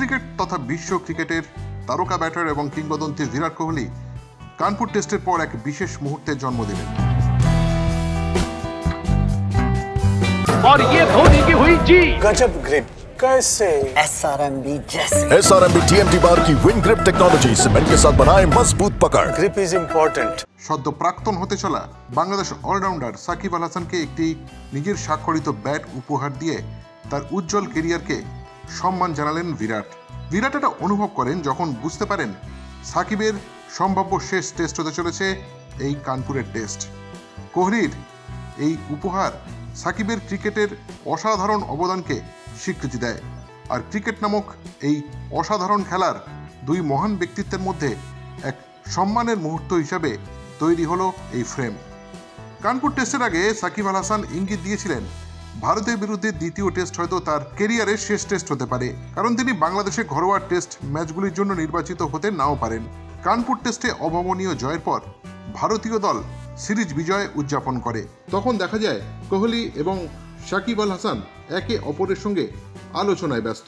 Cricket তথা বিশ্ব ক্রিকেটের তারকা ব্যাটার এবং কিংবদন্তি বিরাট কোহলি কানপুর টেস্টের পর এক বিশেষ মুহূর্তে জন্ম দিলেন। और ये धोनी की हुई जी गजब ग्रिप कैसे SRMB जैसे SRMB TMT बार की विन ग्रिप टेक्नोलॉजी सीमेंट के साथ बनाए मजबूत पकड़। Grip is important. সদ্য প্রাক্তন হতে চলা বাংলাদেশ অলরাউন্ডার সাকিব আল হাসানকে একটি নিজের স্বাক্ষরিত ব্যাট উপহার দিয়ে তার উজ্জ্বল ক্যারিয়ারকে সম্মান জানালেন বিরাট। বিরাট এটা অনুভব করেন যখন বুঝতে পারেন সাকিবের সম্ভাব্য শেষ টেস্ট হতে চলেছে এই কানপুরের টেস্ট। কোহলির এই উপহার সাকিবের ক্রিকেটের অসাধারণ অবদানকে স্বীকৃতি দেয়, আর ক্রিকেট নামক এই অসাধারণ খেলার দুই মহান ব্যক্তিত্বের মধ্যে এক সম্মানের মুহূর্ত হিসাবে তৈরি হলো এই ফ্রেম। কানপুর টেস্টের আগে সাকিব আল হাসান ইঙ্গিত দিয়েছিলেন ভারতের বিরুদ্ধে দ্বিতীয় টেস্ট হয়তো তার কেরিয়ারের শেষ টেস্ট হতে পারে, কারণ তিনি বাংলাদেশে ঘরোয়া টেস্ট ম্যাচগুলির জন্য নির্বাচিত হতে নাও পারেন। কানপুর টেস্টে অভাবনীয় জয়ের পর ভারতীয় দল সিরিজ বিজয় উদযাপন করে। তখন দেখা যায় কোহলি এবং সাকিব আল হাসান একে অপরের সঙ্গে আলোচনায় ব্যস্ত,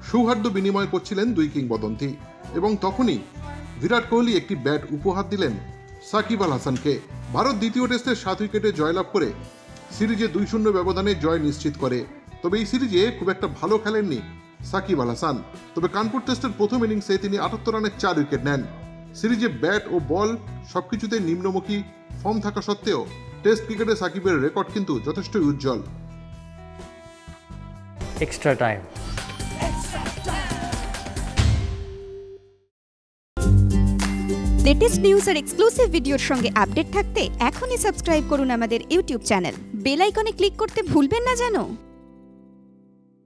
সৌহার্দ্য বিনিময় করছিলেন দুই কিংবদন্তি। এবং তখনই বিরাট কোহলি একটি ব্যাট উপহার দিলেন সাকিব আল হাসানকে। ভারত দ্বিতীয় টেস্টে 7 উইকেটে জয়লাভ করে সিরিজে 2-0 ব্যবধানে জয় নিশ্চিত করে। তবে এই সিরিজে খুব একটা ভালো খেলেননি সাকিব আল হাসান। তবে কানপুর টেস্টের প্রথম ইনিংসে তিনি 78 রানে 4 উইকেট নেন। সিরিজে ব্যাট ও বল সবকিছুতে নিম্নমুখী ফর্ম থাকা সত্ত্বেও টেস্ট ক্রিকেটে সাকিবের রেকর্ড কিন্তু যথেষ্টই উজ্জ্বল। Extra time. লেটেস্ট নিউজ আর এক্সক্লুসিভ ভিডিওর সঙ্গে আপডেট থাকতে এখনই সাবস্ক্রাইব করুন আমাদের ইউটিউব চ্যানেল। বেল আইকনে ক্লিক করতে ভুলবেন না যেন।